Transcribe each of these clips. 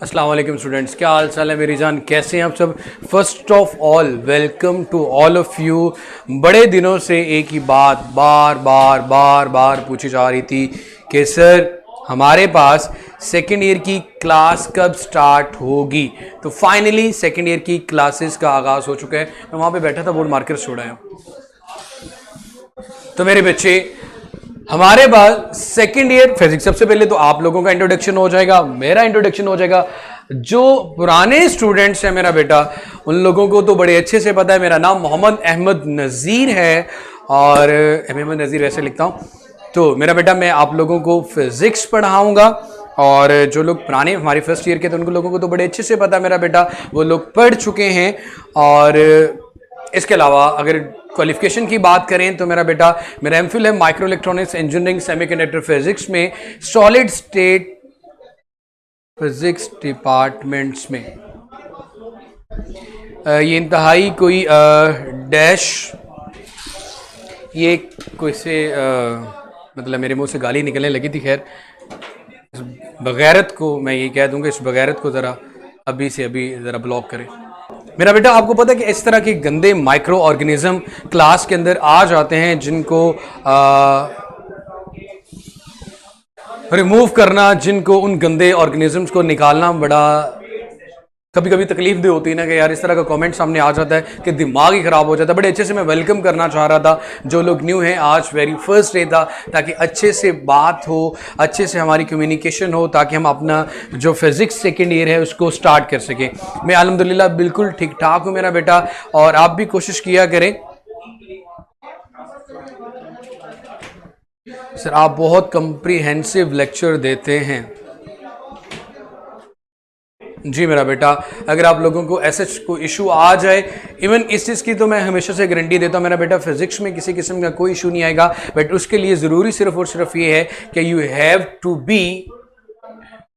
अस्सलाम वालेकुम स्टूडेंट्स, क्या हाल चाल है मेरी जान, कैसे हैं आप सब। First of all welcome to all of you. बड़े दिनों से एक ही बात बार बार बार बार पूछी जा रही थी कि सर हमारे पास सेकेंड ईयर की क्लास कब स्टार्ट होगी। तो फाइनली सेकेंड ईयर की क्लासेस का आगाज़ हो चुका है। मैं वहाँ पे बैठा था, बोर्ड मार्कर छोड़ा है। तो मेरे बच्चे, हमारे पास सेकेंड ईयर फिजिक्स, सबसे पहले तो आप लोगों का इंट्रोडक्शन हो जाएगा, मेरा इंट्रोडक्शन हो जाएगा। जो पुराने स्टूडेंट्स हैं मेरा बेटा, उन लोगों को तो बड़े अच्छे से पता है मेरा नाम मोहम्मद अहमद नज़ीर है और अहमद नज़ीर वैसे लिखता हूँ। तो मेरा बेटा, मैं आप लोगों को फिजिक्स पढ़ाऊंगा और जो लोग पुराने हमारे फर्स्ट ईयर के थे उन लोगों को तो बड़े अच्छे से पता है मेरा बेटा, वो लोग पढ़ चुके हैं। और इसके अलावा अगर क्वालिफिकेशन की बात करें तो मेरा बेटा, मेरा एमफिल है micro electronics engineering semiconductor physics में सॉलिड स्टेट फिजिक्स डिपार्टमेंट्स में। ये इंतहाई कोई डैश, ये कोई से मतलब मेरे मुंह से गाली निकलने लगी थी। खैर, इस बगैरत को मैं ये कह दूंगा, इस बगैरत को ज़रा अभी से अभी ज़रा ब्लॉक करें। मेरा बेटा, आपको पता है कि इस तरह के गंदे माइक्रो ऑर्गेनिज्म क्लास के अंदर आ जाते हैं जिनको रिमूव करना, जिनको उन गंदे ऑर्गेनिजम्स को निकालना बड़ा कभी कभी तकलीफ दे होती है ना, कि यार इस तरह का कमेंट सामने आ जाता है कि दिमाग ही खराब हो जाता है। बड़े अच्छे से मैं वेलकम करना चाह रहा था जो लोग न्यू हैं, आज वेरी फर्स्ट डे था, ताकि अच्छे से बात हो, अच्छे से हमारी कम्युनिकेशन हो, ताकि हम अपना जो फिजिक्स सेकेंड ईयर है उसको स्टार्ट कर सकें। मैं अल्हम्दुलिल्लाह बिल्कुल ठीक ठाक हूँ मेरा बेटा, और आप भी कोशिश किया करें। सर आप बहुत कम्प्रीहेंसिव लेक्चर देते हैं। जी मेरा बेटा, अगर आप लोगों को ऐसा कोई इशू आ जाए, इवन इस चीज़ की तो मैं हमेशा से गारंटी देता हूँ मेरा बेटा, फिजिक्स में किसी किस्म का कोई इशू नहीं आएगा। बट उसके लिए ज़रूरी सिर्फ और सिर्फ ये है कि you have to be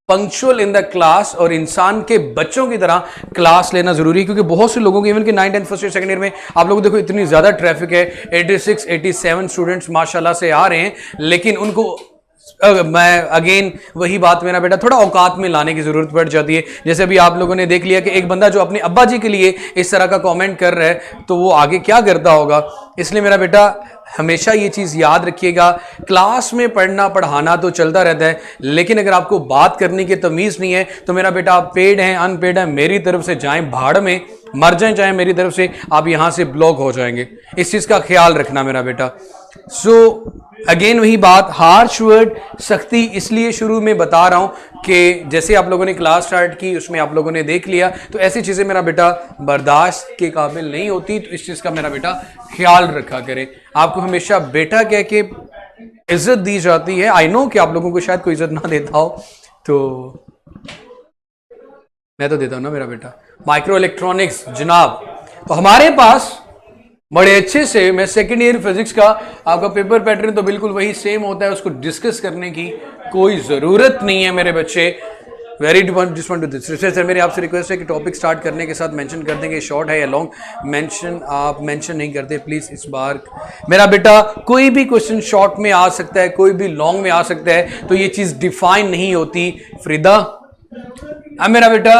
punctual in the class, और इंसान के बच्चों की तरह क्लास लेना जरूरी है। क्योंकि बहुत से लोगों की इवन के 9, 10 फर्स्ट ईयर सेकंड ईयर में आप लोग देखो इतनी ज़्यादा ट्रैफिक है, 86, 87 स्टूडेंट्स माशाल्लाह से आ रहे हैं, लेकिन उनको मैं अगेन वही बात मेरा बेटा, थोड़ा औकात में लाने की जरूरत पड़ जाती है। जैसे अभी आप लोगों ने देख लिया कि एक बंदा जो अपने अब्बा जी के लिए इस तरह का कमेंट कर रहा है, तो वो आगे क्या करता होगा। इसलिए मेरा बेटा हमेशा ये चीज़ याद रखिएगा, क्लास में पढ़ना पढ़ाना तो चलता रहता है, लेकिन अगर आपको बात करने की तमीज़ नहीं है तो मेरा बेटा, आप पेड हैं अनपेड हैं, मेरी तरफ से जाएं भाड़ में, मर जाएं चाहे मेरी तरफ से, आप यहां से ब्लॉक हो जाएंगे। इस चीज़ का ख्याल रखना मेरा बेटा। सो अगेन वही बात, हार्श वर्ड, सख्ती इसलिए शुरू में बता रहा हूं कि जैसे आप लोगों ने क्लास स्टार्ट की उसमें आप लोगों ने देख लिया, तो ऐसी चीज़ें मेरा बेटा बर्दाश्त के काबिल नहीं होती। तो इस चीज़ का मेरा बेटा ख्याल रखा करें। आपको हमेशा बेटा कह के इज्जत दी जाती है। आई नो कि आप लोगों को शायद कोई इज्जत ना देता हो, तो मैं तो देता हूं ना मेरा बेटा। माइक्रो इलेक्ट्रॉनिक्स जनाब, तो हमारे पास बड़े अच्छे से, मैं सेकेंड ईयर फिजिक्स का आपका पेपर पैटर्न तो बिल्कुल वही सेम होता है, उसको डिस्कस करने की कोई ज़रूरत नहीं है मेरे बच्चे। वेरी डिस्पॉइंट टू दिस सर, मेरी आपसे रिक्वेस्ट है कि टॉपिक स्टार्ट करने के साथ मेंशन कर देंगे शॉर्ट है या लॉन्ग। मेंशन आप मेंशन नहीं करते प्लीज़ इस बार मेरा बेटा। कोई भी क्वेश्चन शॉर्ट में आ सकता है, कोई भी लॉन्ग में आ सकता है, तो ये चीज़ डिफाइन नहीं होती फ्रीदा। अब मेरा बेटा,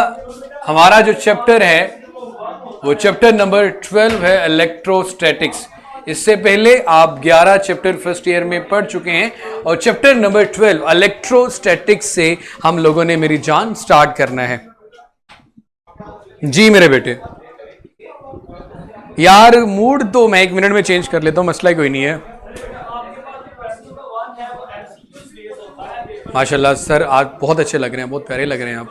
हमारा जो चैप्टर है वो चैप्टर नंबर 12 है, इलेक्ट्रोस्टैटिक्स। इससे पहले आप 11 चैप्टर फर्स्ट ईयर में पढ़ चुके हैं, और चैप्टर नंबर 12 इलेक्ट्रोस्टैटिक्स से हम लोगों ने मेरी जान स्टार्ट करना है। जी मेरे बेटे, यार मूड तो मैं 1 मिनट में चेंज कर लेता हूं, मसला कोई नहीं है। माशाल्लाह सर, आज बहुत अच्छे लग रहे हैं, बहुत प्यारे लग रहे हैं आप।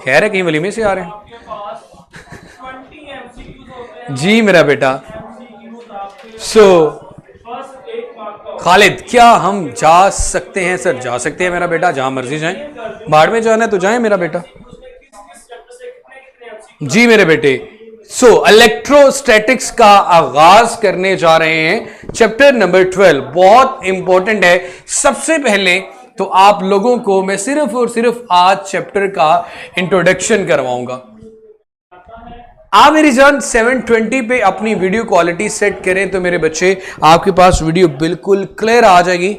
खैर है, कहीं वलीमे से आ रहे हैं। जी मेरा बेटा। खालिद, क्या हम जा सकते हैं? सर जा सकते हैं मेरा बेटा, जहां मर्जी जाएं, बाढ़ में जाना है तो जाएं मेरा बेटा। जी मेरे बेटे, इलेक्ट्रोस्टैटिक्स का आगाज करने जा रहे हैं। चैप्टर नंबर 12 बहुत इंपॉर्टेंट है। सबसे पहले तो आप लोगों को मैं सिर्फ और सिर्फ आज चैप्टर का इंट्रोडक्शन करवाऊंगा। आप मेरी जान 720 पे अपनी वीडियो क्वालिटी सेट करें तो मेरे बच्चे आपके पास वीडियो बिल्कुल क्लियर आ जाएगी।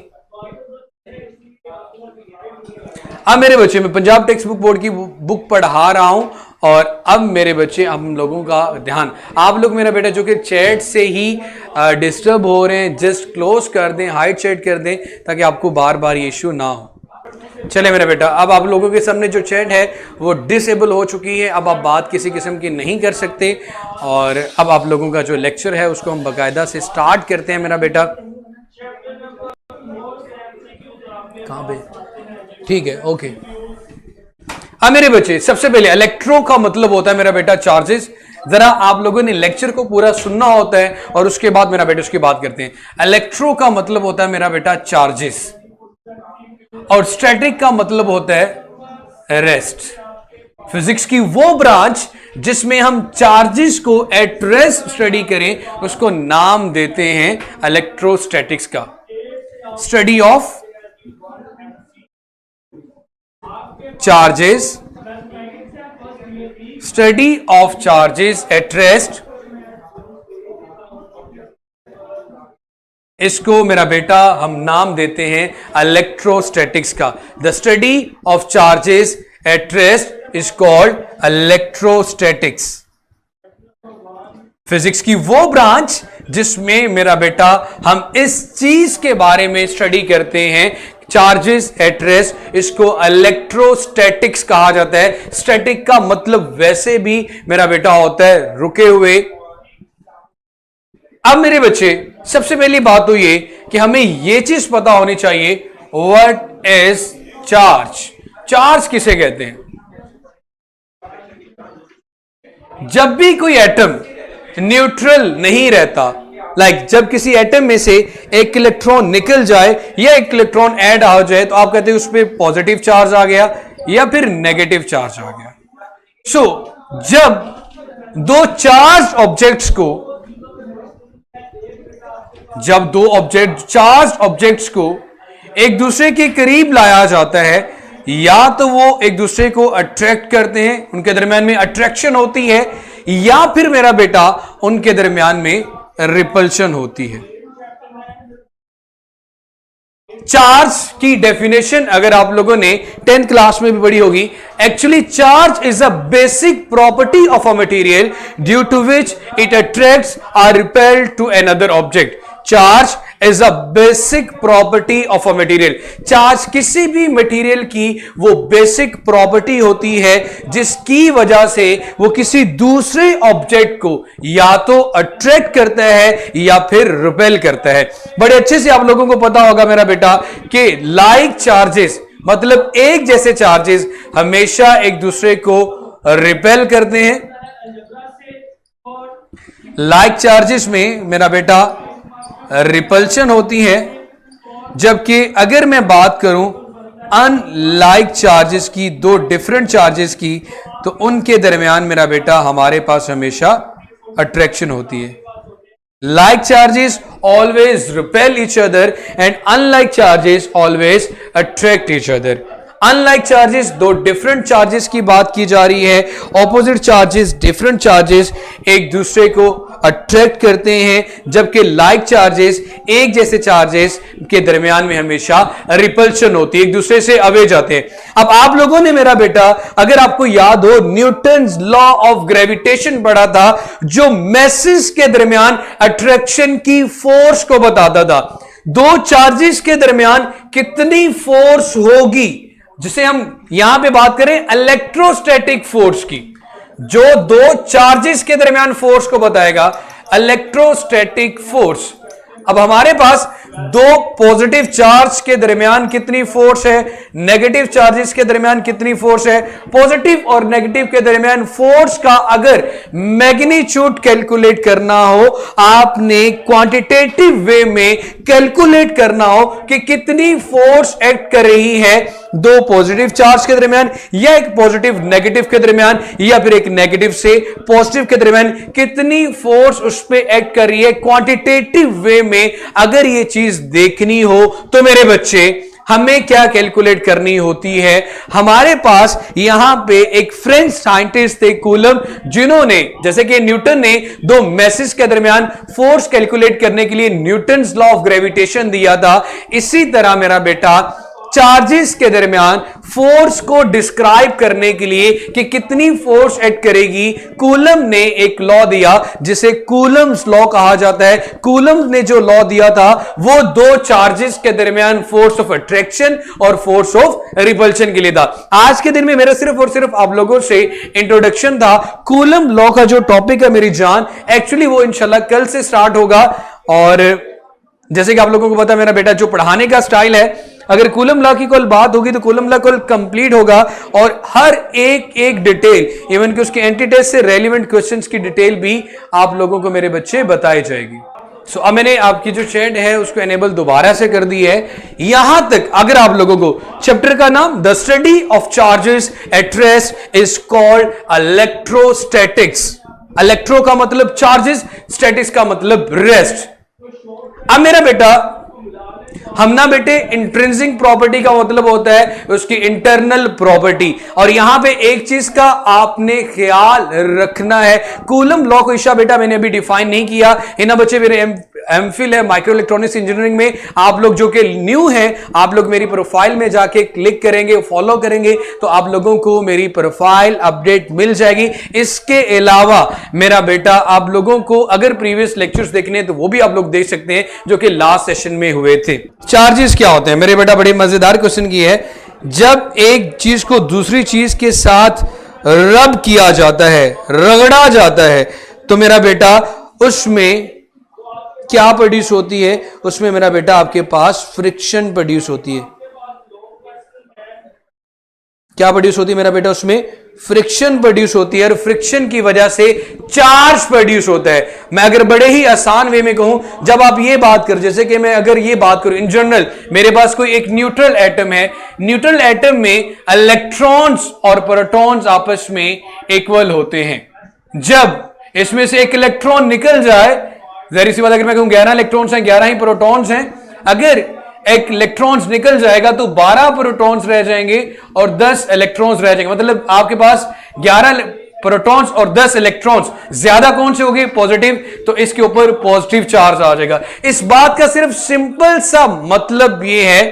अब मेरे बच्चे, मैं पंजाब टेक्स्ट बुक बोर्ड की बुक पढ़ा रहा हूं और अब मेरे बच्चे, हम लोगों का ध्यान, आप लोग मेरा बेटा जो कि चैट से ही डिस्टर्ब हो रहे हैं, जस्ट क्लोज कर दें, हाइड चैट कर दें, ताकि आपको बार बार ये इश्यू ना हो। चले मेरा बेटा, अब आप लोगों के सामने जो चैट है वो डिसेबल हो चुकी है, अब आप बात किसी किस्म की नहीं कर सकते। और अब आप लोगों का जो लेक्चर है उसको हम बाकायदा से स्टार्ट करते हैं मेरा बेटा। कहां पे? ठीक है, ओके। अब मेरे बच्चे, सबसे पहले इलेक्ट्रो का मतलब होता है मेरा बेटा चार्जेस। जरा आप लोगों ने लेक्चर को पूरा सुनना होता है और उसके बाद मेरा बेटा उसकी बात करते हैं। इलेक्ट्रो का मतलब होता है मेरा बेटा चार्जेस, और स्टैटिक का मतलब होता है रेस्ट। फिजिक्स की वो ब्रांच जिसमें हम चार्जेस को एट रेस्ट स्टडी करें, उसको नाम देते हैं इलेक्ट्रोस्टैटिक्स का। Study of charges, study of charges at rest, इसको मेरा बेटा हम नाम देते हैं इलेक्ट्रोस्टैटिक्स का। The study of charges at rest is called electrostatics. Physics की वो ब्रांच जिसमें मेरा बेटा हम इस चीज के बारे में स्टडी करते हैं, चार्जेस एट रेस्ट, इसको इलेक्ट्रोस्टैटिक्स कहा जाता है। स्टैटिक का मतलब वैसे भी मेरा बेटा होता है रुके हुए। अब मेरे बच्चे, सबसे पहली बात तो ये कि हमें ये चीज पता होनी चाहिए, व्हाट इज चार्ज। चार्ज किसे कहते हैं? जब भी कोई एटम न्यूट्रल नहीं रहता, जब किसी एटम में से एक इलेक्ट्रॉन निकल जाए या एक इलेक्ट्रॉन ऐड आ जाए, तो आप कहते हैं उस पर पॉजिटिव चार्ज आ गया या फिर नेगेटिव चार्ज आ गया। जब दो चार्ज ऑब्जेक्ट्स को, जब दो चार्ज ऑब्जेक्ट्स को एक दूसरे के करीब लाया जाता है, या तो वो एक दूसरे को अट्रैक्ट करते हैं, उनके दरमियान में अट्रैक्शन होती है, या फिर मेरा बेटा उनके दरमियान में रिपल्शन होती है। चार्ज की डेफिनेशन अगर आप लोगों ने 10th क्लास में भी पढ़ी होगी, actually charge is a basic property of a material due to which it attracts और repel to another object. Charge is a basic property of a material. Charge किसी भी मटेरियल की वो बेसिक प्रॉपर्टी होती है जिसकी वजह से वो किसी दूसरे ऑब्जेक्ट को या तो अट्रैक्ट करता है या फिर रिपेल करता है। बड़े अच्छे से आप लोगों को पता होगा मेरा बेटा कि लाइक चार्जेस मतलब एक जैसे चार्जेस हमेशा एक दूसरे को रिपेल करते हैं। लाइक चार्जेस में मेरा बेटा रिपल्शन होती है, जबकि अगर मैं बात करूं अनलाइक चार्जेस की, दो डिफरेंट चार्जेस की, तो उनके दरमियान मेरा बेटा हमारे पास हमेशा अट्रैक्शन होती है। Like charges always repel each other and unlike charges always attract each other. Unlike charges, दो डिफरेंट चार्जेस की बात की जा रही है। ऑपोजिट चार्जेस, डिफरेंट चार्जेस एक दूसरे को अट्रैक्ट करते हैं, जबकि लाइक चार्जेस, एक जैसे चार्जेस के दरमियान में हमेशा रिपल्शन होती है, एक दूसरे से अवे जाते हैं। अब आप लोगों ने मेरा बेटा, अगर आपको याद हो, न्यूटन्स लॉ ऑफ ग्रेविटेशन पढ़ा था, जो मैसेस के दरमियान अट्रैक्शन की फोर्स को बताता था। दो चार्जेस के दरमियान कितनी फोर्स होगी, जिसे हम यहां पे बात करें इलेक्ट्रोस्टैटिक फोर्स की, जो दो चार्जेस के दरमियान फोर्स को बताएगा, इलेक्ट्रोस्टैटिक फोर्स। अब हमारे पास दो पॉजिटिव चार्ज के दरमियान कितनी फोर्स है, नेगेटिव चार्जेस के दरमियान कितनी फोर्स है। पॉजिटिव और नेगेटिव के दरमियान फोर्स का अगर मैग्नीट्यूड कैलकुलेट करना हो, आपने क्वांटिटेटिव वे में कैलकुलेट करना हो कि कितनी फोर्स एक्ट कर रही है दो पॉजिटिव चार्ज के दरमियान, या एक पॉजिटिव नेगेटिव के दरमियान, या फिर एक नेगेटिव से पॉजिटिव के दरमियान, कितनी फोर्स उस पर एक्ट कर रही है क्वांटिटेटिव वे में। अगर ये चीज देखनी हो तो मेरे बच्चे हमें क्या कैलकुलेट करनी होती है। हमारे पास यहां पे एक फ्रेंच साइंटिस्ट थे कूलम, जिन्होंने, जैसे कि न्यूटन ने दो मैसेज के दरमियान फोर्स कैलकुलेट करने के लिए न्यूटन्स लॉ ऑफ ग्रेविटेशन दिया था, इसी तरह मेरा बेटा चार्जेस के दरमियान फोर्स को डिस्क्राइब करने के लिए कि कितनी फोर्स एक्ट करेगी, कूलम ने एक लॉ दिया जिसे कूलम्स लॉ कहा जाता है। कूलम ने जो लॉ दिया था वो दो चार्जेस के दरमियान फोर्स ऑफ अट्रैक्शन और फोर्स ऑफ रिपल्शन के लिए था। आज के दिन में मेरा सिर्फ और सिर्फ आप लोगों से इंट्रोडक्शन था। कूलम लॉ का जो टॉपिक है मेरी जान, एक्चुअली वो इंशाल्लाह कल से स्टार्ट होगा। और जैसे कि आप लोगों को पता है मेरा बेटा जो पढ़ाने का स्टाइल है, अगर कूलम लॉ की कोई बात होगी तो कूलम लॉ कल कंप्लीट होगा और हर एक डिटेल, इवन कि उसके एंटीटेस्ट से रेलिवेंट क्वेश्चंस की डिटेल भी आप लोगों को मेरे बच्चे बताई जाएगी। सो अब मैंने आपकी जो चैट है उसको एनेबल दोबारा से कर दी है। यहां तक अगर आप लोगों को चैप्टर का नाम the study of charges at rest is called electrostatics. Electro का मतलब चार्जेस, स्टैटिक्स का मतलब रेस्ट। अब मेरा बेटा हम ना बेटे इंट्रिंसिक प्रॉपर्टी का मतलब होता है उसकी इंटरनल प्रॉपर्टी, और यहां पे एक चीज का आपने ख्याल रखना है। कूलम लॉ को ईशा बेटा मैंने अभी डिफाइन नहीं किया। इन्हें बच्चे मेरे एमफिल है माइक्रो इलेक्ट्रॉनिक्स इंजीनियरिंग में, आप लोग जो कि न्यू हैं आप लोग मेरी प्रोफाइल में जाके क्लिक करेंगे, फॉलो करेंगे तो आप लोगों को मेरी प्रोफाइल अपडेट मिल जाएगी। इसके अलावा मेरा बेटा आप लोगों को अगर प्रीवियस लेक्चर्स देखने हैं तो वो भी आप लोग देख सकते हैं जो कि लास्ट सेशन में हुए थे। चार्जेस क्या होते हैं मेरे बेटा, बड़े मजेदार क्वेश्चन की है। जब एक चीज को दूसरी चीज के साथ रब किया जाता है, रगड़ा जाता है, तो मेरा बेटा उसमें क्या प्रोड्यूस होती है? उसमें मेरा बेटा आपके पास फ्रिक्शन प्रोड्यूस होती है। क्या प्रोड्यूस होती है मेरा बेटा? उसमें फ्रिक्शन प्रोड्यूस होती है और फ्रिक्शन की वजह से चार्ज प्रोड्यूस होता है। मैं अगर बड़े ही आसान वे में कहूं, जब आप ये बात कर, जैसे कि मैं अगर ये बात करूं इन जनरल, मेरे पास कोई एक न्यूट्रल एटम है, न्यूट्रल एटम में इलेक्ट्रॉन्स और प्रोटॉन्स आपस में इक्वल होते हैं। जब इसमें से एक इलेक्ट्रॉन निकल जाए, जाहिर सी बात अगर मैं कहूं 11 इलेक्ट्रॉन्स हैं, 11 ही प्रोटॉन्स हैं, अगर एक इलेक्ट्रॉन्स निकल जाएगा तो 12 प्रोटॉन्स रह जाएंगे और 10 इलेक्ट्रॉन्स रह जाएंगे। मतलब आपके पास 11 प्रोटॉन्स और 10 इलेक्ट्रॉन्स, ज्यादा कौन से होंगे? पॉजिटिव, तो इसके ऊपर पॉजिटिव चार्ज आ जाएगा। इस बात का सिर्फ सिंपल सा मतलब यह है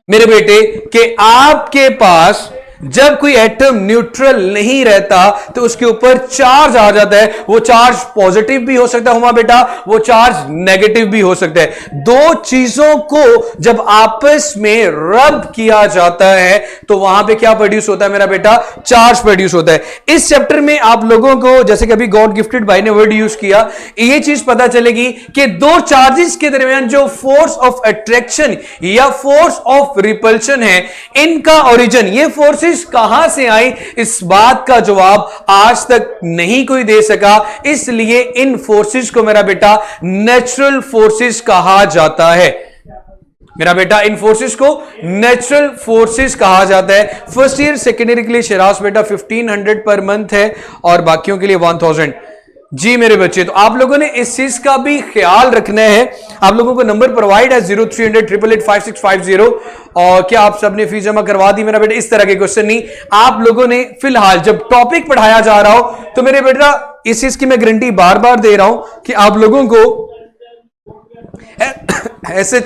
मेरे बेटे कि आपके पास जब कोई एटम न्यूट्रल नहीं रहता तो उसके ऊपर चार्ज आ जाता है। वो चार्ज पॉजिटिव भी हो सकता है हुमा बेटा, वो चार्ज नेगेटिव भी हो सकता है। दो चीजों को जब आपस में रब किया जाता है तो वहां पे क्या प्रोड्यूस होता है मेरा बेटा? चार्ज प्रोड्यूस होता है। इस चैप्टर में आप लोगों को, जैसे कि अभी गॉड गिफ्टेड भाई ने वर्ड यूज किया, ये चीज पता चलेगी कि दो चार्जेस के दरमियान जो फोर्स ऑफ अट्रैक्शन या फोर्स ऑफ रिपल्शन है, इनका ओरिजिन, ये फोर्स कहां से आई, इस बात का जवाब आज तक नहीं कोई दे सका। इसलिए इन फोर्सेस को मेरा बेटा नेचुरल फोर्सेस कहा जाता है। मेरा बेटा इन फोर्सेस को नेचुरल फोर्सेस कहा जाता है। फर्स्ट ईयर सेकेंडरी के लिए शिराज बेटा 1500 पर मंथ है और बाकियों के लिए 1000। जी मेरे बच्चे, तो आप लोगों ने इस चीज का भी ख्याल रखना है। आप लोगों को नंबर प्रोवाइड है 0300 888 5650। और क्या आप सबने फीस जमा करवा दी मेरा बेटा? इस तरह के क्वेश्चन नहीं, आप लोगों ने फिलहाल जब टॉपिक पढ़ाया जा रहा हो तो मेरे बेटा इस चीज की मैं गारंटी बार बार दे रहा हूं कि आप लोगों को ऐसे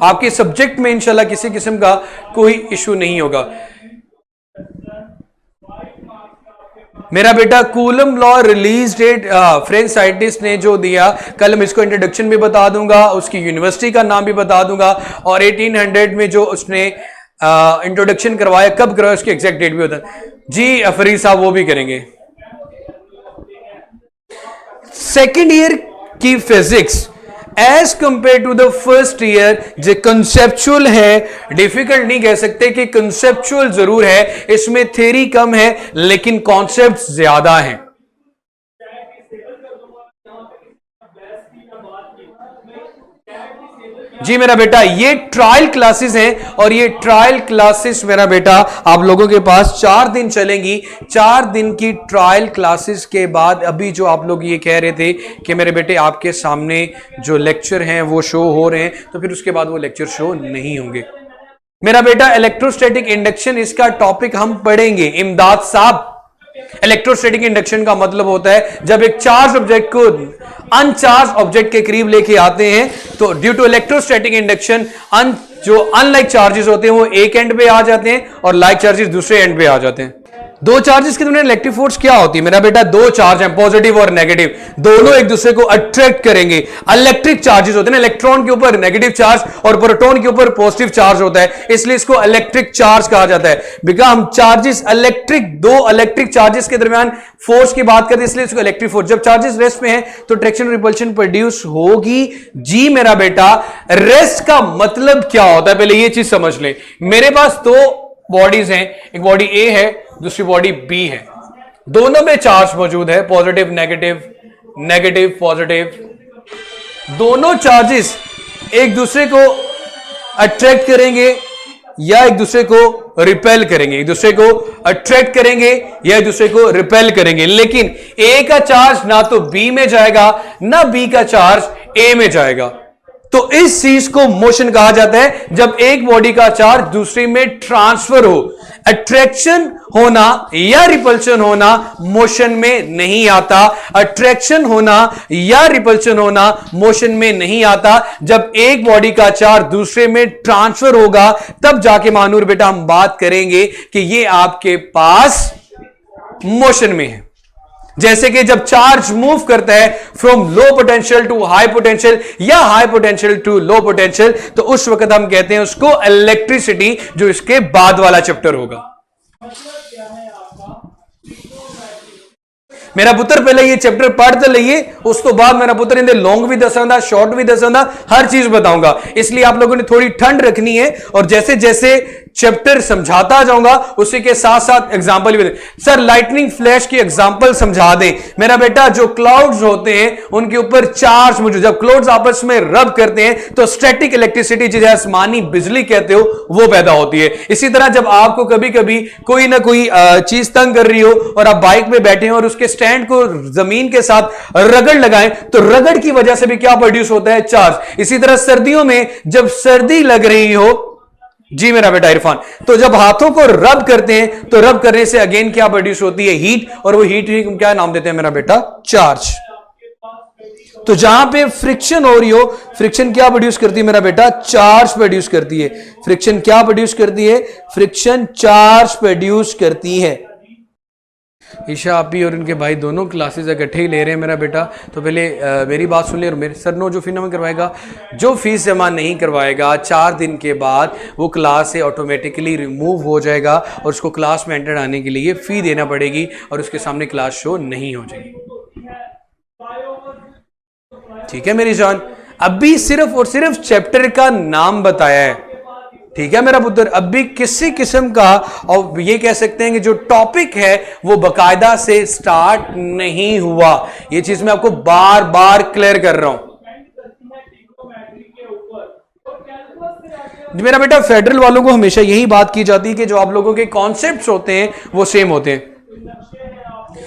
आपके सब्जेक्ट में इंशाल्लाह किसी किस्म का कोई इशू नहीं होगा। मेरा बेटा Coulomb law release date French scientist ने जो दिया, कल मैं इसको इंट्रोडक्शन भी बता दूंगा, उसकी यूनिवर्सिटी का नाम भी बता दूंगा, और 1800 में जो उसने इंट्रोडक्शन करवाया, कब करवाया, उसकी एग्जैक्ट डेट भी होता है। जी अफरी साहब वो भी करेंगे। सेकेंड ईयर की physics as compared to the first year जो कंसेप्चुअल है, डिफिकल्ट नहीं कह सकते कि कंसेप्चुअल जरूर है, इसमें थ्योरी कम है लेकिन कॉन्सेप्ट ज्यादा हैं। जी मेरा बेटा ये ट्रायल क्लासेस हैं और ये ट्रायल क्लासेस मेरा बेटा आप लोगों के पास 4 दिन चलेंगी। 4 दिन की ट्रायल क्लासेस के बाद अभी जो आप लोग ये कह रहे थे कि मेरे बेटे आपके सामने जो लेक्चर हैं वो शो हो रहे हैं, तो फिर उसके बाद वो लेक्चर शो नहीं होंगे। मेरा बेटा इलेक्ट्रोस्टैटिक इंडक्शन, इसका टॉपिक हम पढ़ेंगे। इमदाद साहब इलेक्ट्रोस्टैटिक इंडक्शन का मतलब होता है जब एक चार्ज ऑब्जेक्ट को अनचार्ज ऑब्जेक्ट के करीब लेके आते हैं तो ड्यू टू इलेक्ट्रोस्टैटिक इंडक्शन जो अनलाइक चार्जेस होते हैं वो एक एंड पे आ जाते हैं और लाइक चार्जेस दूसरे एंड पे आ जाते हैं। दो चार्जेस के दरमियान इलेक्ट्रिक फोर्स क्या होती है मेरा बेटा? दो चार्ज हैं, पॉजिटिव और नेगेटिव, दोनों एक दूसरे को अट्रैक्ट करेंगे। इलेक्ट्रिक चार्जेस होते हैं ना, इलेक्ट्रॉन के ऊपर नेगेटिव चार्ज और प्रोटॉन के ऊपर पॉजिटिव चार्ज होता है, इसलिए इसको इलेक्ट्रिक चार्ज कहा जाता है। बिकॉज़ हम चार्जेस दो इलेक्ट्रिक चार्जेस के दरमियान फोर्स की बात करते हैं, इसलिए इसको इलेक्ट्रिक फोर्स। जब चार्जेस रेस्ट में है तो ट्रैक्शन रिपल्शन प्रोड्यूस होगी। जी मेरा बेटा, रेस्ट का मतलब क्या होता है पहले ये चीज समझ लें। मेरे पास दो बॉडीज हैं, एक बॉडी ए है, दूसरी बॉडी बी है, दोनों में चार्ज मौजूद है, पॉजिटिव नेगेटिव, नेगेटिव पॉजिटिव। दोनों चार्जेस एक दूसरे को अट्रैक्ट करेंगे या एक दूसरे को रिपेल करेंगे, एक दूसरे को अट्रैक्ट करेंगे या एक दूसरे को रिपेल करेंगे। लेकिन ए का चार्ज ना तो बी में जाएगा ना बी का चार्ज ए में जाएगा। तो इस चीज को मोशन कहा जाता है जब एक बॉडी का चार्ज दूसरी में ट्रांसफर हो। अट्रैक्शन होना या रिपल्शन होना मोशन में नहीं आता। अट्रैक्शन होना या रिपल्शन होना मोशन में नहीं आता। जब एक बॉडी का चार्ज दूसरे में ट्रांसफर होगा तब जाके मानूर बेटा हम बात करेंगे कि ये आपके पास मोशन में है। जैसे कि जब चार्ज मूव करता है from low potential to high potential या high potential to low potential, तो उस वक्त हम कहते हैं उसको इलेक्ट्रिसिटी, जो इसके बाद वाला चैप्टर होगा। मेरा पुत्र पहले ये चैप्टर पढ़ते लइए, उसको बाद मेरा पुत्र इंदे लॉन्ग भी दसांदा, शॉर्ट भी दसांदा, हर चीज बताऊंगा। इसलिए आप लोगों ने थोड़ी ठंड रखनी है और जैसे जैसे चैप्टर समझाता जाऊंगा उसी के साथ साथ एग्जांपल भी दे। सर लाइटनिंग फ्लैश की एग्जांपल समझा दें मेरा बेटा। जो क्लाउड्स होते हैं उनके ऊपर चार्ज मौजूद, जब क्लाउड्स आपस में रब करते हैं तो स्टैटिक इलेक्ट्रिसिटी, जिसे आसमानी बिजली कहते हो, वो पैदा होती है। इसी तरह जब आपको कभी कभी कोई ना कोई चीज तंग कर रही हो और आप बाइक में बैठे हो और उसके स्टैंड को जमीन के साथ रगड़ लगाएं तो रगड़ की वजह से भी क्या प्रोड्यूस होता है? चार्ज। इसी तरह सर्दियों में जब सर्दी लग रही हो, जी मेरा बेटा इरफान, तो जब हाथों को रब करते हैं तो रब करने से अगेन क्या प्रोड्यूस होती है? हीट। और वो हीट ही क्या नाम देते हैं मेरा बेटा? चार्ज। तो जहां पे फ्रिक्शन हो रही हो, फ्रिक्शन क्या प्रोड्यूस करती है मेरा बेटा? चार्ज प्रोड्यूस करती है। फ्रिक्शन क्या प्रोड्यूस करती है? फ्रिक्शन चार्ज प्रोड्यूस करती है। ईशा आपी और उनके भाई दोनों क्लासेस इकट्ठे ही ले रहे हैं मेरा बेटा। तो पहले मेरी बात सुन ले और मेरे सर नो जो फीस जमा करवाएगा, जो फीस जमा नहीं करवाएगा 4 दिन के बाद वो क्लास से ऑटोमेटिकली रिमूव हो जाएगा और उसको क्लास में एंटर आने के लिए फ़ी देना पड़ेगी और उसके सामने क्लास शो नहीं हो जाएगी। ठीक है मेरी जान, अभी सिर्फ और सिर्फ चैप्टर का नाम बताया है। ठीक है मेरा पुत्र, अब भी किसी किस्म का, और ये कह सकते हैं कि जो टॉपिक है वो बकायदा से स्टार्ट नहीं हुआ। ये चीज मैं आपको बार बार क्लियर कर रहा हूं। मेरा बेटा फेडरल वालों को हमेशा यही बात की जाती है कि जो आप लोगों के कॉन्सेप्ट्स होते हैं वो सेम होते हैं।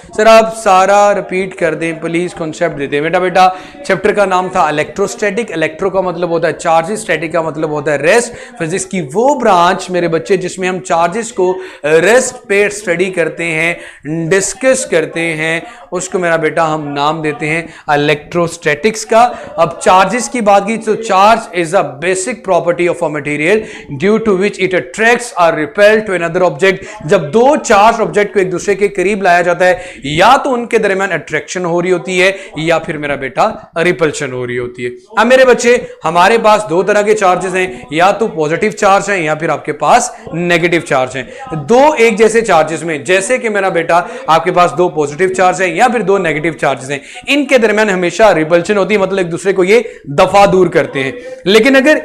सर आप सारा रिपीट कर दें प्लीज, कॉन्सेप्ट देते हैं। बेटा चैप्टर का नाम था इलेक्ट्रोस्टैटिक। इलेक्ट्रो का मतलब होता है चार्जेस, स्टैटिक का मतलब होता है रेस्ट। फिजिक्स की वो ब्रांच मेरे बच्चे जिसमें हम चार्जेस को रेस्ट पे स्टडी करते हैं, डिस्कस करते हैं, उसको मेरा बेटा हम नाम देते हैं इलेक्ट्रोस्टैटिक्स का। अब चार्जेस की बात की तो charge is a basic property of a material due to which it attracts और रिपेल टू अनदर ऑब्जेक्ट। जब दो चार्ज ऑब्जेक्ट को एक दूसरे के करीब लाया जाता है या तो उनके दरमियान अट्रैक्शन हो रही होती है या फिर मेरा बेटा रिपल्शन हो रही होती है। अब मेरे बच्चे हमारे पास दो तरह के चार्जेस हैं, या तो पॉजिटिव चार्ज हैं या फिर आपके पास नेगेटिव चार्ज हैं। दो एक जैसे चार्जेस में, जैसे कि मेरा बेटा आपके पास दो पॉजिटिव चार्ज हैं या फिर दो नेगेटिव चार्जेस हैं, इनके दरमियान हमेशा रिपल्शन होती है, मतलब एक दूसरे को ये दफा दूर करते हैं। लेकिन अगर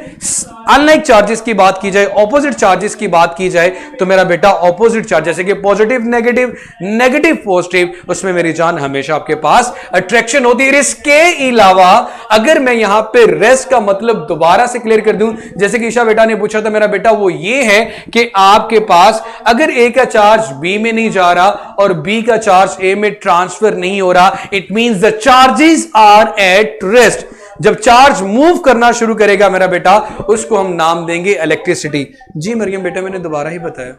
अनलाइक चार्जेस की बात की जाए, ऑपोजिट चार्जेस की बात की जाए, तो मेरा बेटा ऑपोजिट चार्ज जैसे कि पॉजिटिव नेगेटिव, नेगेटिव पॉजिटिव, उसमें मेरी जान हमेशा आपके पास अट्रैक्शन होती है। इसके अलावा अगर मैं यहां पे रेस्ट का मतलब दोबारा से क्लियर कर दूं, जैसे कि ईशा बेटा ने पूछा था मेरा बेटा, वो ये है कि आपके पास अगर ए का चार्ज बी में नहीं जा रहा और बी का चार्ज ए में ट्रांसफर नहीं हो रहा, it means the charges are at rest. जब चार्ज मूव करना शुरू करेगा मेरा बेटा, उसको हम नाम देंगे इलेक्ट्रिसिटी। जी मरियम बेटा मैंने दोबारा ही बताया।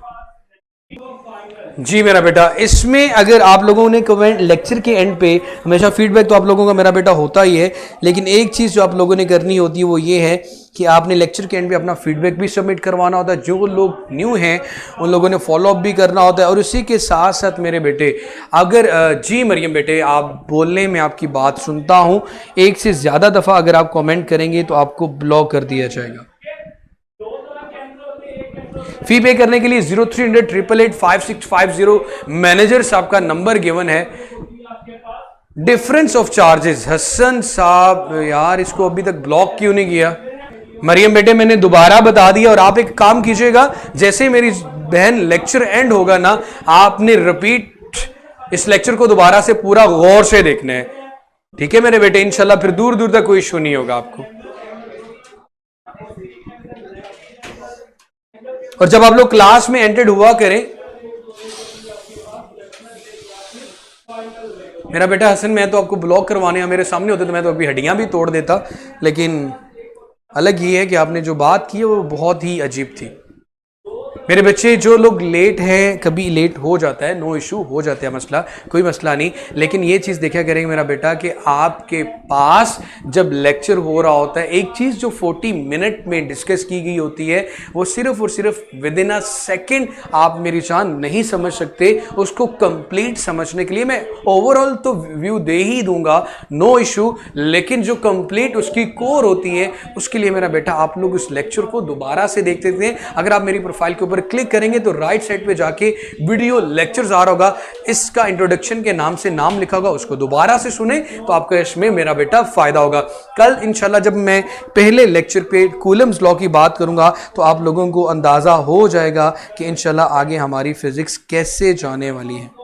जी मेरा बेटा, इसमें अगर आप लोगों ने कमेंट लेक्चर के एंड पे, हमेशा फीडबैक तो आप लोगों का मेरा बेटा होता ही है, लेकिन एक चीज़ जो आप लोगों ने करनी होती है वो ये है कि आपने लेक्चर के एंड पे अपना फीडबैक भी सबमिट करवाना होता है। जो लोग न्यू हैं उन लोगों ने फॉलोअप भी करना होता है। और उसी के साथ साथ मेरे बेटे, अगर जी मरियम बेटे, आप बोलने में आपकी बात सुनता हूँ, एक से ज़्यादा दफ़ा अगर आप कमेंट करेंगे तो आपको ब्लॉक कर दिया जाएगा। फी पे करने के लिए 0300 888 5650 मैनेजर साहब का नंबर गिवन है। डिफरेंस ऑफ चार्जेस, हसन साहब यार इसको अभी तक ब्लॉक क्यों नहीं किया? मरियम बेटे मैंने दोबारा बता दिया, और आप एक काम कीजिएगा, जैसे मेरी बहन लेक्चर एंड होगा ना, आपने रिपीट इस लेक्चर को दोबारा से पूरा गौर से देखना है, ठीक है मेरे बेटे? इंशाल्लाह फिर दूर दूर तक कोई इशू नहीं होगा आपको। और जब आप लोग क्लास में एंटर्ड हुआ करें, मेरा बेटा हसन, मैं तो आपको ब्लॉक करवाने या मेरे सामने होते तो मैं तो अभी हड्डियां भी तोड़ देता, लेकिन अलग ये है कि आपने जो बात की है वो बहुत ही अजीब थी। मेरे बच्चे, जो लोग लेट हैं, कभी लेट हो जाता है, नो इशू, हो जाता है मसला, कोई मसला नहीं, लेकिन ये चीज़ देखा करेंगे मेरा बेटा कि आपके पास जब लेक्चर हो रहा होता है, एक चीज़ जो 40 मिनट में डिस्कस की गई होती है वो सिर्फ और सिर्फ विद इन अ सेकेंड आप मेरी जान नहीं समझ सकते। उसको कंप्लीट समझने के लिए मैं ओवरऑल तो व्यू दे ही दूंगा, नो इशू, लेकिन जो कंप्लीट उसकी कोर होती है उसके लिए मेरा बेटा आप लोग उस लेक्चर को दोबारा से देखते थे। अगर आप मेरी प्रोफाइल के ऊपर क्लिक करेंगे तो राइट साइड पे जाके वीडियो लेक्चर्स आ रहा होगा, इसका इंट्रोडक्शन के नाम से नाम लिखा होगा, उसको दोबारा से सुने तो आपको इसमें मेरा बेटा फायदा होगा। कल इंशाल्लाह जब मैं पहले लेक्चर पे कूलम्स लॉ की बात करूंगा तो आप लोगों को अंदाजा हो जाएगा कि इंशाल्लाह आगे हमारी फिजिक्स कैसे जाने वाली है।